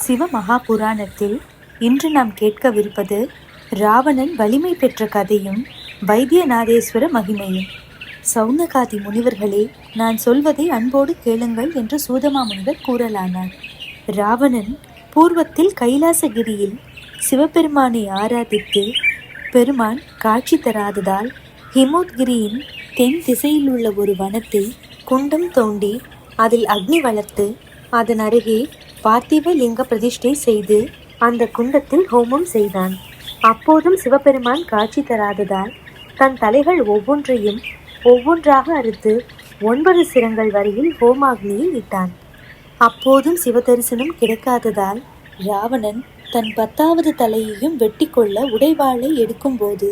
சிவ மகாபுராணத்தில் இன்று நாம் கேட்கவிருப்பது ராவணன் வலிமை பெற்ற கதையும் வைத்தியநாதேஸ்வர மகிமையும். சௌனகாதி முனிவர்களே, நான் சொல்வதை அன்போடு கேளுங்கள் என்று சூதமா முனிவர் கூறலானார். ராவணன் பூர்வத்தில் கைலாசகிரியில் சிவபெருமானை ஆராதித்து பெருமான் காட்சி தராததால் ஹிமோத்கிரியின் தென் திசையில் உள்ள ஒரு வனத்தில் குண்டம் தோண்டி அதில் அக்னி வளர்த்து அதன் அருகே பார்த்திவ லிங்க பிரதிஷ்டை செய்து அந்த குண்டத்தில் ஹோமம் செய்தான். அப்போதும் சிவபெருமான் காட்சி தராததால் தன் தலைகள் ஒவ்வொன்றையும் ஒவ்வொன்றாக அறுத்து 9 சிரங்கள் வரையில் ஹோமாக்னியில் இட்டான். அப்போதும் சிவதரிசனம் கிடைக்காததால் ராவணன் தன் 10வது தலையையும் வெட்டி கொள்ள உடைவாளை எடுக்கும்போது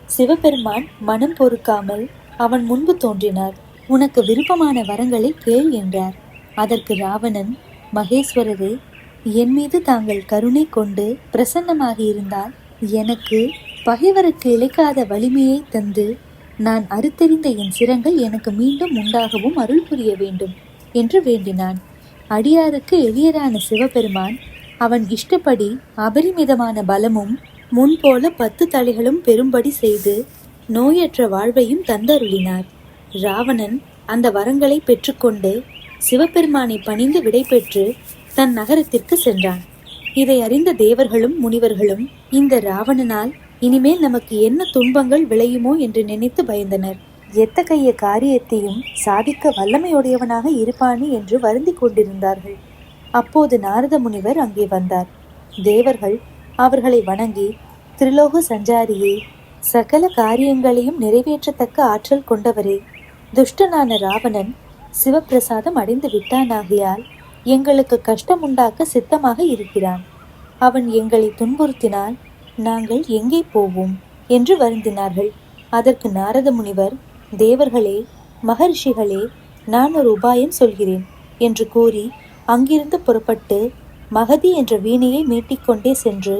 சிவபெருமான் மனம் பொறுக்காமல் அவன் முன்பு தோன்றினார். உனக்கு விருப்பமான வரங்களை கேள் என்றார். அதற்கு ராவணன், மகேஸ்வரரே, என் மீது தாங்கள் கருணை கொண்டு பிரசன்னமாகி இருந்தால் எனக்கு பகைவருக்கு இழைக்காத வலிமையை தந்து நான் அறுத்தெறிந்த என் சிரங்கள் எனக்கு மீண்டும் உண்டாகவும் அருள் புரிய வேண்டும் என்று வேண்டினான். அடியாருக்கு எளியரான சிவபெருமான் அவன் இஷ்டப்படி அபரிமிதமான பலமும் முன்போல 10 தலைகளும் பெரும்படி செய்து நோயற்ற வாழ்வையும் தந்தருளினார். ராவணன் அந்த வரங்களை பெற்றுக்கொண்டு சிவபெருமானை பணிந்து விடை பெற்று தன் நகரத்திற்கு சென்றான். இதை அறிந்த தேவர்களும் முனிவர்களும் இந்த ராவணனால் இனிமேல் நமக்கு என்ன துன்பங்கள் விளையுமோ என்று நினைத்து பயந்தனர். எத்தகைய காரியத்தையும் சாதிக்க வல்லமையுடையவனாக இருப்பானே என்று வருந்தி கொண்டிருந்தார்கள். அப்போது நாரத முனிவர் அங்கே வந்தார். தேவர்கள் அவர்களை வணங்கி, திரிலோக சஞ்சாரியே, சகல காரியங்களையும் நிறைவேற்றத்தக்க ஆற்றல் கொண்டவரே, துஷ்டனான ராவணன் சிவப்பிரசாதம் அடைந்து விட்டானாகியால் எங்களுக்கு கஷ்டம் உண்டாக்க சித்தமாக இருக்கிறான். அவன் எங்களை துன்புறுத்தினால் நாங்கள் எங்கே போவோம் என்று வருந்தினார்கள். அதற்கு நாரத முனிவர், தேவர்களே, மகர்ஷிகளே, நான் ஒரு உபாயம் சொல்கிறேன் என்று கூறி அங்கிருந்து புறப்பட்டு மகதி என்ற வீணையை மீட்டிக்கொண்டே சென்று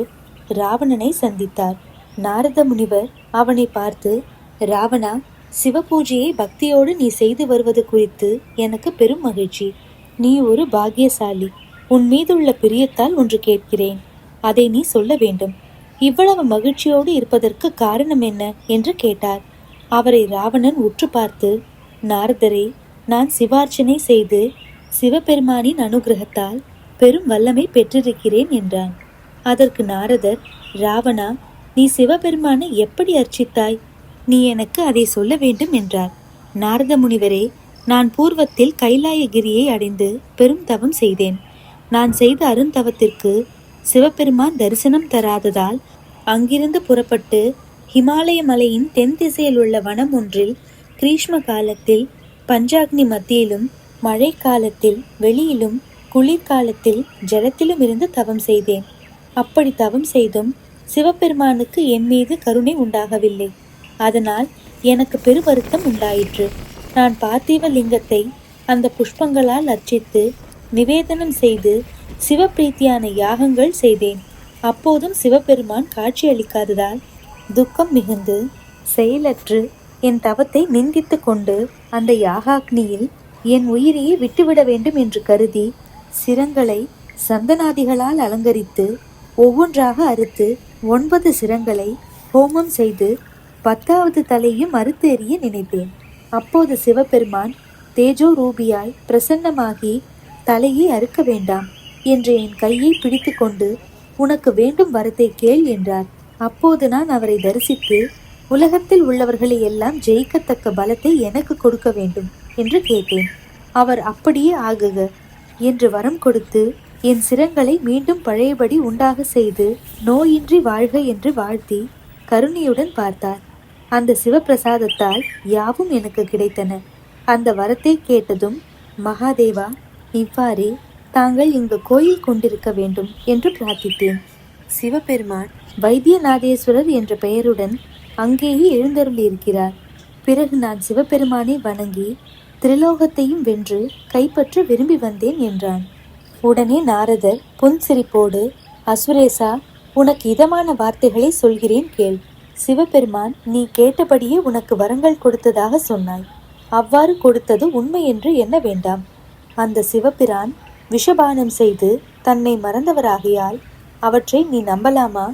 ராவணனை சந்தித்தார். நாரத முனிவர் அவனை பார்த்து, ராவணா, சிவபூஜையை பக்தியோடு நீ செய்து வருவது குறித்து எனக்கு பெரும் மகிழ்ச்சி. நீ ஒரு பாக்கியசாலி. உன் மீதுள்ள பிரியத்தால் ஒன்று கேட்கிறேன், அதை நீ சொல்ல வேண்டும். இவ்வளவு மகிழ்ச்சியோடு இருப்பதற்கு காரணம் என்ன என்று கேட்டார். அவரை ராவணன் உற்று பார்த்து, நாரதரே, நான் சிவார்ச்சனை செய்து சிவபெருமானின் அனுகிரகத்தால் பெரும் வல்லமை பெற்றிருக்கிறேன் என்றான். அதற்கு நாரதர், ராவணா, நீ சிவபெருமானை எப்படி அர்ச்சித்தாய்? நீ எனக்கு அதை சொல்ல வேண்டும் என்றார். நாரத முனிவரே, நான் பூர்வத்தில் கைலாயகிரியை அடைந்து பெரும் தவம் செய்தேன். நான் செய்த அருந்தவத்திற்கு சிவபெருமான் தரிசனம் தராததால் அங்கிருந்து புறப்பட்டு ஹிமாலய மலையின் தென் திசையில் உள்ள வனம் ஒன்றில் கிரீஷ்ம காலத்தில் பஞ்சாக்னி மத்தியிலும், மழை காலத்தில் வெளியிலும், குளிர்காலத்தில் ஜலத்திலும் இருந்து தவம் செய்தேன். அப்படி தவம் செய்தும் சிவபெருமானுக்கு என் மீது கருணை உண்டாகவில்லை. அதனால் எனக்கு பெரு வருத்தம் உண்டாயிற்று. நான் பார்த்திவ லிங்கத்தை அந்த புஷ்பங்களால் அர்ச்சித்து நிவேதனம் செய்து சிவப்பிரீத்தியான யாகங்கள் செய்தேன். அப்போதும் சிவபெருமான் காட்சியளிக்காததால் துக்கம் மிகுந்து செயலற்று என் தவத்தை நிந்தித்து கொண்டு அந்த யாகாக்னியில் என் உயிரையே விட்டுவிட வேண்டும் என்று கருதி சிரங்களை சந்தனாதிகளால் அலங்கரித்து ஒவ்வொன்றாக அறுத்து 9 சிரங்களை ஹோமம் செய்து 10வது தலையையும் அறுத்து எறிய நினைத்தேன். அப்போது சிவபெருமான் தேஜோ ரூபியாய் பிரசன்னமாகி, தலையை அறுக்க வேண்டாம் என்று என் கையை பிடித்து கொண்டு, உனக்கு வேண்டும் வரத்தை கேள் என்றார். அப்போது நான் அவரை தரிசித்து, உலகத்தில் உள்ளவர்களை எல்லாம் ஜெயிக்கத்தக்க பலத்தை எனக்கு கொடுக்க வேண்டும் என்று கேட்டேன். அவர் அப்படியே ஆகுக என்று வரம் கொடுத்து என் சிரங்களை மீண்டும் பழையபடி உண்டாக செய்து நோயின்றி வாழ்க என்று வாழ்த்தி கருணையுடன் பார்த்தார். அந்த சிவப்பிரசாதத்தால் யாவும் எனக்கு கிடைத்தன. அந்த வரத்தை கேட்டதும், மகாதேவா, இவ்வாறே தாங்கள் இங்கு கோயில் கொண்டிருக்க வேண்டும் என்று பிரார்த்தித்தேன். சிவபெருமான் வைத்தியநாதேஸ்வரர் என்ற பெயருடன் அங்கேயே எழுந்தருளியிருக்கிறார். பிறகு நான் சிவபெருமானை வணங்கி திரிலோகத்தையும் வென்று கைப்பற்ற விரும்பி வந்தேன் என்றான். உடனே நாரதர் புன்சிரிப்போடு, அசுரேசா, உனக்கு இதமான வார்த்தைகளை சொல்கிறேன் கேள். சிவபெருமான் நீ கேட்டபடியே உனக்கு வரங்கள் கொடுத்ததாக சொன்னாய். அவ்வாறு கொடுத்தது உண்மை என்று எண்ண வேண்டாம். அந்த சிவபிரான் விஷபானம் செய்து தன்னை மறந்தவராகையால் அவற்றை நீ நம்பலாமா?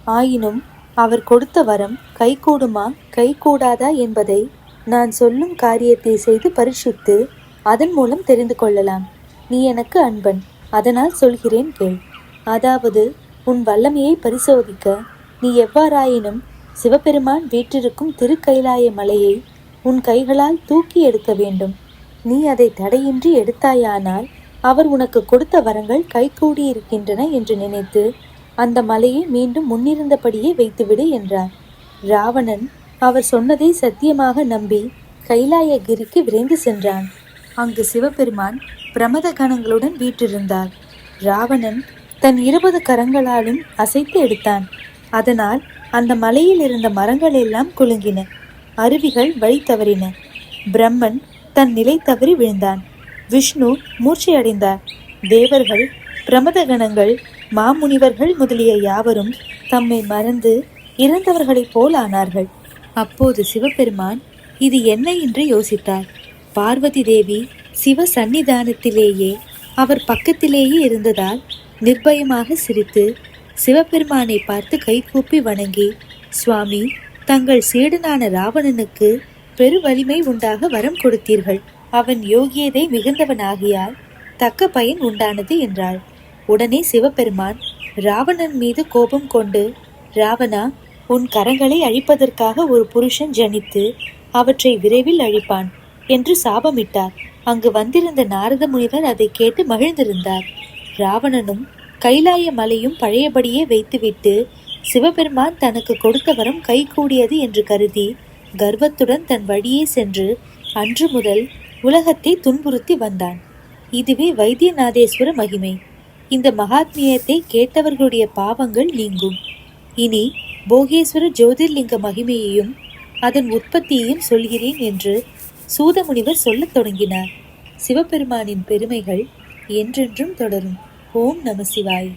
ஆயினும் அவர் கொடுத்த வரம் கைகூடுமா கைகூடாதா என்பதை நான் சொல்லும் காரியத்தை செய்து பரீட்சித்து அதன் மூலம் தெரிந்து கொள்ளலாம். நீ எனக்கு அன்பன், அதனால் சொல்கிறேன் கேள். அதாவது உன் வல்லமையை பரிசோதிக்க நீ எவ்வாறாயினும் சிவபெருமான் வீற்றிருக்கும் திருக்கைலாய மலையை உன் கைகளால் தூக்கி எடுக்க வேண்டும். நீ அதை தடையின்றி எடுத்தாயானால் அவர் உனக்கு கொடுத்த வரங்கள் கைகூடியிருக்கின்றன என்று நினைத்து அந்த மலையை மீண்டும் முன்னிருந்தபடியே வைத்துவிடு என்றார். ராவணன் அவர் சொன்னதை சத்தியமாக நம்பி கைலாயகிரிக்கு விரைந்து சென்றான். அங்கு சிவபெருமான் பிரமத கணங்களுடன் வீற்றிருந்தார். ராவணன் தன் 20 கரங்களாலும் அசைத்து எடுத்தான். அதனால் அந்த மலையில் இருந்த மரங்கள் எல்லாம் குலுங்கின, அருவிகள் வழி தவறின. பிரம்மன் தன் நிலை தவறி விழுந்தான். விஷ்ணு மூர்ச்சையடைந்தார். தேவர்கள், பிரமத கணங்கள், மாமுனிவர்கள் முதலிய யாவரும் தம்மை மறந்து இறந்தவர்களைப் போல் ஆனார்கள். அப்போது சிவபெருமான் இது என்ன என்று யோசித்தார். பார்வதி தேவி சிவ சந்நிதானத்திலேயே அவர் பக்கத்திலேயே இருந்ததால் நிர்பயமாக சிரித்து சிவபெருமானை பார்த்து கைகூப்பி வணங்கி, சுவாமி, தங்கள் சீடனான ராவணனுக்கு பெரு வலிமை உண்டாக வரம் கொடுத்தீர்கள். அவன் யோகியதை மிகுந்தவனாகியால் தக்க பயன் உண்டானது என்றாள். உடனே சிவபெருமான் ராவணன் மீது கோபம் கொண்டு, ராவணா, உன் கரங்களை அழிப்பதற்காக ஒரு புருஷன் ஜனித்து அவற்றை விரைவில் அழிப்பான் என்று சாபமிட்டார். அங்கு வந்திருந்த நாரத முனிவர் அதை கேட்டு மகிழ்ந்திருந்தார். ராவணனும் கைலாய மலையும் பழையபடியே வைத்துவிட்டு சிவபெருமான் தனக்கு கொடுத்த வரம் கைகூடியது என்று கருதி கர்வத்துடன் தன் வழியே சென்று அன்று முதல் உலகத்தை துன்புறுத்தி வந்தான். இதுவே வைத்தியநாதேஸ்வர மகிமை. இந்த மகாத்மியத்தை கேட்டவர்களுடைய பாவங்கள் நீங்கும். இனி போகேஸ்வர ஜோதிர்லிங்க மகிமையையும் அதன் உற்பத்தியையும் சொல்கிறேன் என்று சூதமுனிவர் சொல்லத் தொடங்கினார். சிவபெருமானின் பெருமைகள் என்றென்றும் தொடரும். ஓம் நம சிவாய்.